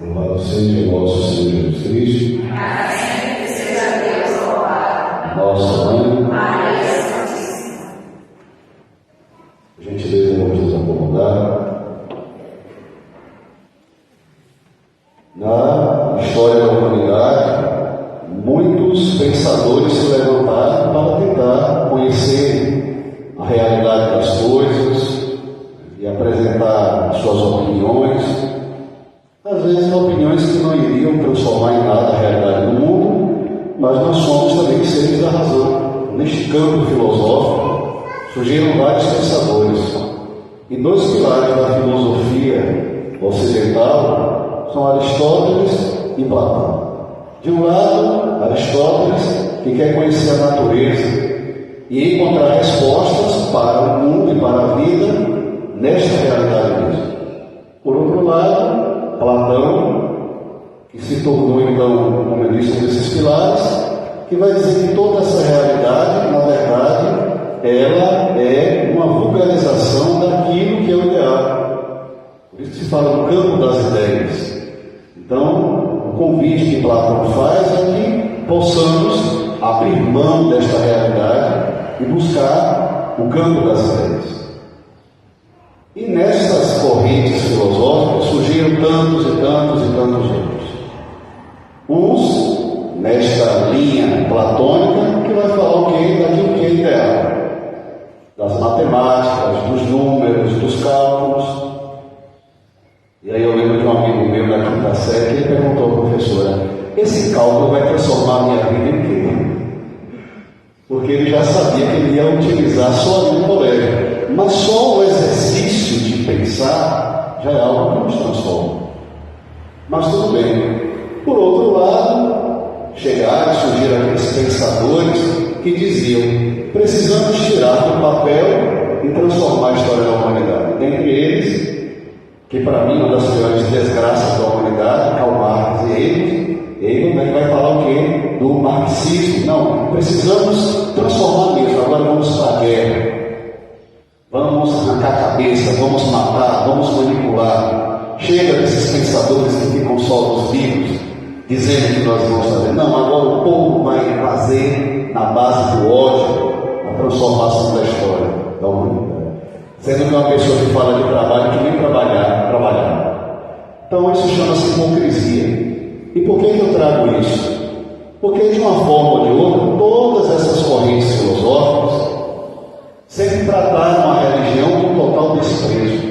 Louvado seja nosso Senhor Jesus Cristo. Para sempre seja Deus louvado. Nossa Mãe. Maria Santíssima. A gentileza, vamos nos acomodar. Na história da humanidade, muitos pensadores se levantaram para tentar conhecer a realidade das coisas e apresentar suas opiniões, às vezes opiniões que não iriam transformar em nada a realidade do mundo, mas nós somos também seres da razão. Neste campo filosófico surgiram vários pensadores, e dois pilares da filosofia ocidental são Aristóteles e Platão. De um lado, Aristóteles, que quer conhecer a natureza e encontrar respostas para o mundo e para a vida nesta realidade mesmo. Por outro lado, Platão, que se tornou então, como eu disse, um desses pilares, que vai dizer que toda essa realidade, na verdade, ela é uma vulgarização daquilo que é o ideal. Por isso que se fala no campo das ideias. Então, o convite que Platão faz é que possamos abrir mão desta realidade e buscar o campo das ideias. E nessas correntes filosóficas surgiram tantos e tantos e tantos outros. Uns, nesta linha platônica, que vai falar o quê? Daquilo que é ideal. Das matemáticas, dos números, dos cálculos. E aí eu lembro de um amigo meu da quinta série que ele perguntou à professora: esse cálculo vai transformar a minha vida em quê? Porque ele já sabia que ele ia utilizar só ali no colégio. Mas só o exercício de pensar já é algo que nos transforma. Mas tudo bem. Por outro lado, chegaram e surgiram aqueles pensadores que diziam: precisamos tirar do papel e transformar a história da humanidade. Dentre eles, que para mim é uma das piores desgraças da humanidade, Karl Marx e ele vai falar o quê? Do marxismo. Não, precisamos transformar mesmo. Agora vamos para a guerra. Vamos arrancar a cabeça, vamos matar, vamos manipular. Chega desses pensadores que ficam só nos livros, dizendo que nós vamos fazer. Não, agora o povo vai fazer, na base do ódio, a transformação da história da humanidade. Sendo que uma pessoa que fala de trabalho que nem trabalhar. Então isso chama-se hipocrisia. E por que eu trago isso? Porque de uma forma ou de outra, todas essas correntes filosóficas sempre trataram a religião com total desprezo.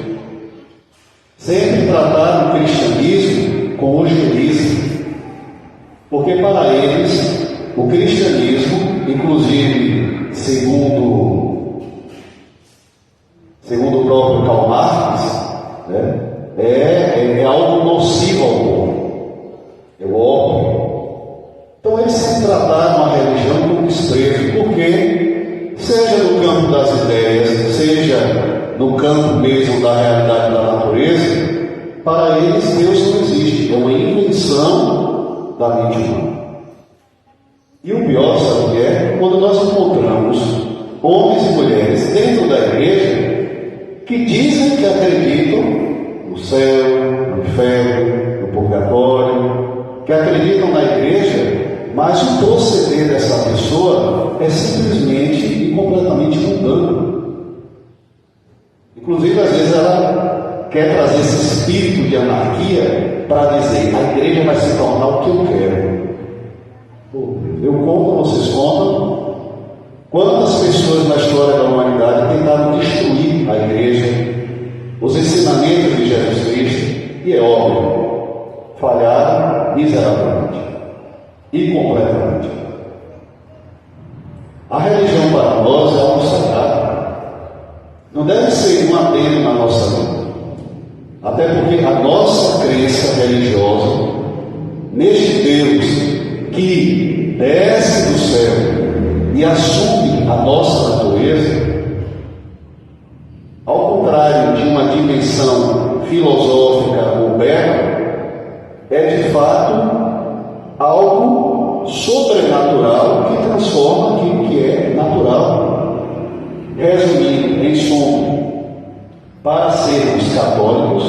Sempre trataram o cristianismo com urgelismo. Porque para eles, o cristianismo, inclusive segundo o próprio Karl Marx, é algo nocivo ao povo. É o óbvio. Então eles sempre trataram a religião com desprezo. Por quê? Seja no campo das ideias, seja no campo mesmo da realidade da natureza, para eles Deus não existe, é uma invenção da mente humana. E o pior, sabe o que é? Quando nós encontramos homens e mulheres dentro da igreja que dizem que acreditam no céu, no inferno, no purgatório, que acreditam na igreja, mas o proceder dessa pessoa é simplesmente e completamente mundano. Inclusive, às vezes, ela quer trazer esse espírito de anarquia para dizer: a igreja vai se tornar o que eu quero. Eu conto, vocês contam, quantas pessoas na história da humanidade tentaram destruir a igreja, os ensinamentos de Jesus Cristo, e é óbvio, falharam miseravelmente e completamente. A religião para nós é algo sagrado. Não deve ser um adendo na nossa vida. Até porque a nossa crença religiosa neste Deus que desce do céu e assume a nossa natureza, ao contrário de uma dimensão filosófica ou bela, é de fato algo sobrenatural que transforma aquilo que é natural. Resumindo, em suma, para sermos católicos,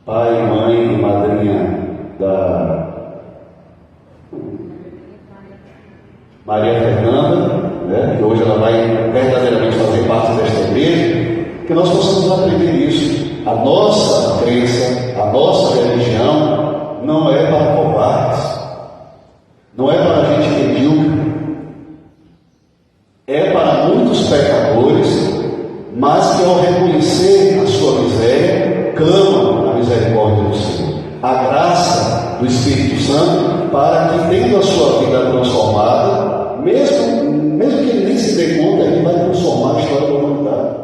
pai e mãe, mãe e madrinha da Maria Fernanda, né, que hoje ela vai verdadeiramente fazer parte desta igreja, que nós possamos aprender isso. A nossa crença, a nossa religião não é para covardes, não é para gente medíocre, é para muitos pecadores, mas que ao reconhecer a sua miséria, clamam a misericórdia do Senhor, a graça do Espírito Santo, para que, tendo a sua vida transformada, mesmo que ele nem se dê conta, ele vai transformar a história da humanidade.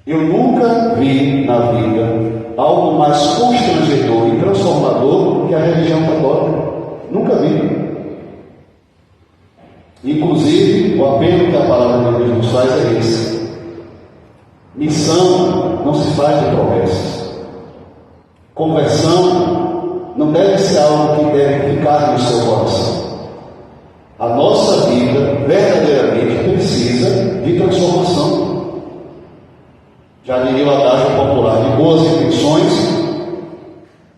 Eu nunca vi na vida algo mais constrangedor e transformador que a religião católica. Nunca vi. Inclusive, o apelo que a palavra de Deus nos faz é esse: missão não se faz de promessas. Conversão não deve ser algo que deve ficar no seu coração. A nossa vida verdadeiramente precisa de transformação. Já diria o adágio popular: de boas intenções,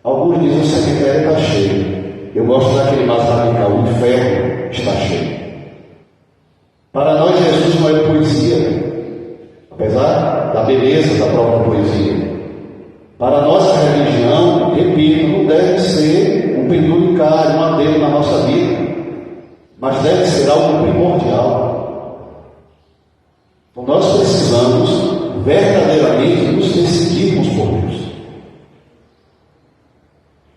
alguns dizem o cemitério está cheio. Eu gosto daquele mais radical: o inferno está cheio. Para nós, Jesus não é poesia, apesar da beleza da própria poesia. Para a nossa religião, repito, não deve ser um penduricário, um adendo na nossa vida, mas deve ser algo primordial. Então nós precisamos verdadeiramente nos decidirmos por Deus.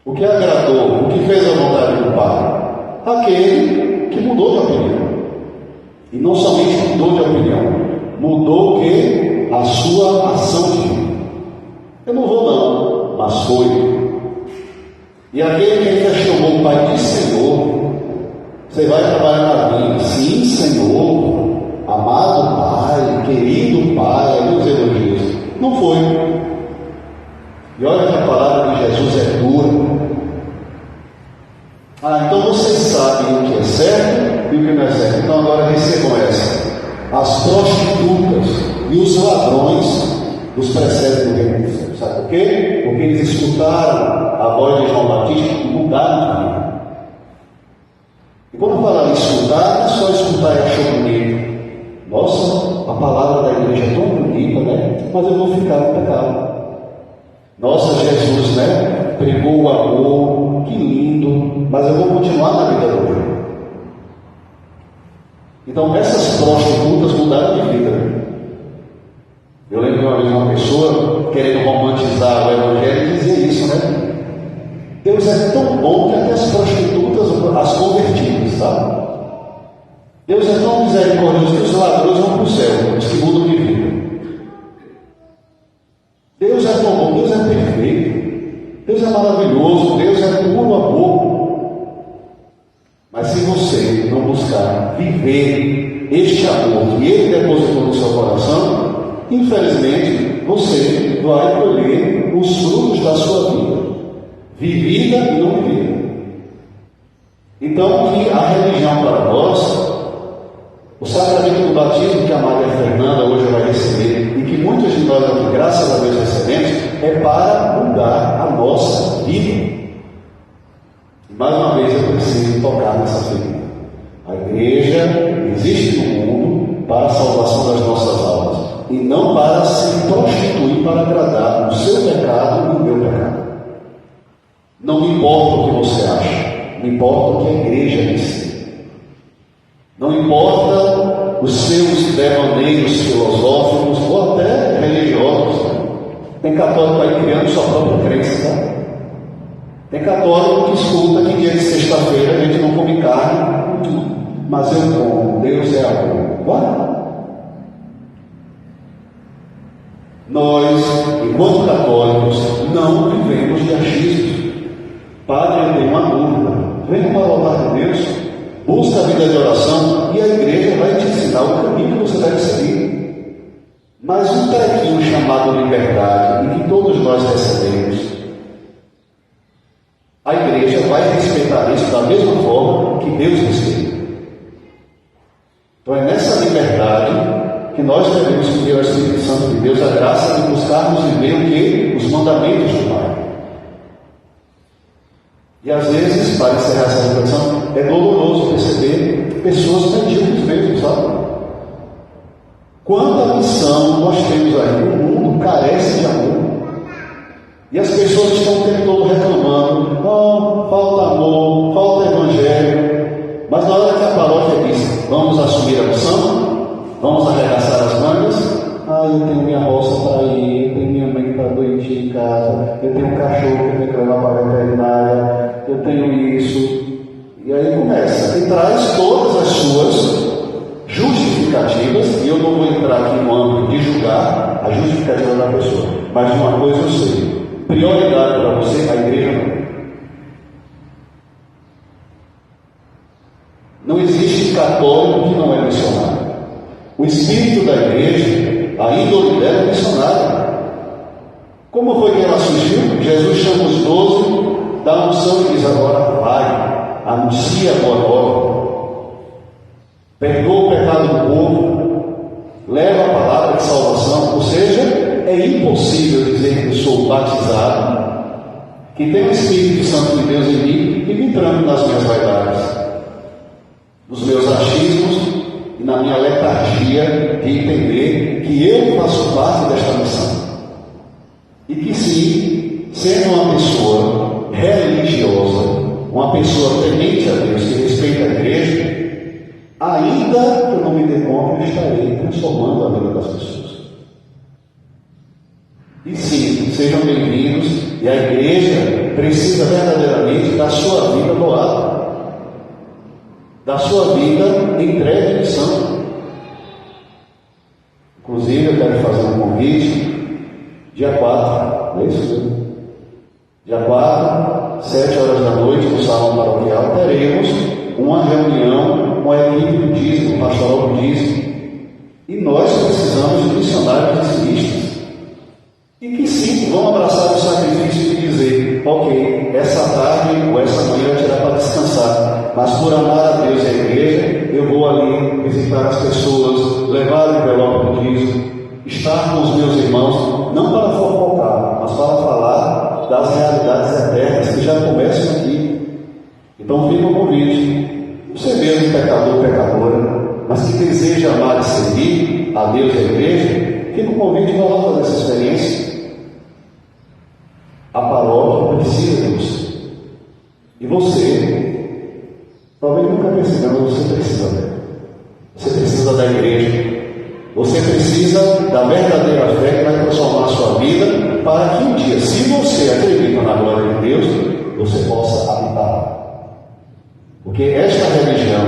O que agradou, o que fez a vontade do Pai? Aquele que mudou de opinião. E não somente mudou de opinião, mudou o que? A sua ação divina. Eu não vou não, mas foi. E aquele que ainda chamou o Pai de Senhor: você vai trabalhar na minha? Sim, Senhor, amado Pai, querido Pai, meus elogios. Não foi. E olha que a palavra de Jesus é dura. Então vocês sabem o que é certo e o que não é certo. Então agora recebam essa: as prostitutas e os ladrões dos precedem do reino dos céus. Sabe por quê? Porque eles escutaram a voz de João Batista e mudaram de vida. E quando falar em escutar, não é só escutar e achar bonito. Nossa, a palavra da igreja é tão bonita, né? Mas eu vou ficar no pecado. Nossa, Jesus, né? Pregou o amor, que lindo, mas eu vou continuar na vida do reino. Então essas prostitutas mudaram de vida. Eu lembro que uma vez uma pessoa, querendo romantizar o evangelho, dizia isso, né? Deus é tão bom que até as prostitutas as convertidas, sabe? Deus é tão misericordioso que os ladrões vão para o céu, os que mudam de vida. Deus é tão bom, Deus é perfeito, Deus é maravilhoso, Deus é puro amor. Mas se você não buscar viver este amor que Ele depositou no seu coração, infelizmente você vai colher os frutos da sua vida, vivida e não vivida. Então, que a religião para nós, o sacramento do batismo que a Maria Fernanda hoje vai receber, e que muitos de nós aqui, graças a Deus, recebemos, é para mudar a nossa vida. E mais uma vez eu preciso tocar nessa ferida. A igreja existe no mundo para a salvação das nossas almas, e não para se prostituir para agradar o seu pecado e o meu pecado. Não me importa o que você acha, me importa o que a igreja diz. Não importa os seus devaneios filosóficos ou até religiosos. Tem católico aí criando sua própria crença, tá? Tem católico que escuta que dia de sexta-feira a gente não come carne, mas eu como, Deus é amor. Bora? Nós, enquanto católicos, não vivemos de achismos. Padre, eu tenho uma dúvida. Venha para o altar de Deus, busca a vida de oração e a igreja vai te ensinar o caminho que você deve seguir. Mas um trequinho chamado liberdade, e que todos nós recebemos, a igreja vai respeitar isso da mesma forma que Deus respeita. Então é nessa liberdade que nós devemos pedir ao Espírito Santo de Deus a graça de buscarmos viver o que? Os mandamentos do Pai. E às vezes, para encerrar essa reflexão, é doloroso perceber pessoas medíocres mesmo, sabe? Quanta missão nós temos aí, o mundo carece de amor. E as pessoas estão o tempo todo reclamando, falta amor, falta evangelho. Mas na hora que a paróquia diz, vamos assumir a missão, vamos arregaçar as mangas, eu tenho minha roça para ir, eu tenho minha mãe que está doentinha em casa, eu tenho um cachorro que eu tenho que levar para a veterinária, eu tenho isso. E aí começa, e traz todas as suas justificativas, e eu não vou entrar aqui no âmbito de julgar a justificativa da pessoa, mas uma coisa eu sei, prioridade para você, a igreja não. Não existe católico que não é missionário. O espírito da igreja, a índole dela é missionária. Como foi que ela surgiu? Jesus chama os 12 da unção e diz agora, vai, anuncia agora, perdoa o pecado do povo, leva a palavra de salvação. Ou seja, é impossível dizer que eu sou batizado, que tem o Espírito Santo de Deus em mim e me tranco nas minhas vaidades, nos meus achismos e na minha letargia de entender que eu faço parte desta missão. E que sim, sendo uma pessoa religiosa, uma pessoa temente a Deus, que respeita a igreja, ainda que eu não me dê conta, eu estarei transformando a vida das pessoas. E sim, sejam bem-vindos, e a igreja precisa verdadeiramente da sua vida doada, da sua vida entregue em missão. Inclusive, eu quero fazer um convite, dia 4, não é isso mesmo? Dia 4, 7 horas da noite, no salão paroquial, teremos uma reunião com a equipe do dízimo, pastoral do dízimo. E nós precisamos de missionários dizimistas. E que sim, vão abraçar o sacrifício e dizer, ok, essa tarde ou essa manhã eu tirar para descansar, mas por amar a Deus e a igreja, eu vou ali visitar as pessoas, levar o envelope do dízimo, estar com os meus irmãos, não para fofocar, mas para falar das realidades eternas que já começam aqui. Então fica o convite, você mesmo pecador, pecadora, mas que deseja amar e servir a Deus e a igreja, fica o convite para lá fazer essa experiência. A paróquia precisa de você. E você, talvez nunca percebeu, mas você precisa dela. Você precisa da igreja. Você precisa da verdadeira fé que vai transformar a sua vida, para que um dia, se você acredita na glória de Deus, você possa habitar. Porque esta religião,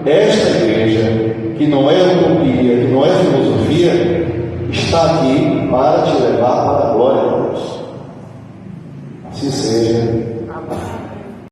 esta igreja, que não é utopia, que não é filosofia, está aqui para te levar para a glória de Deus. Assim seja.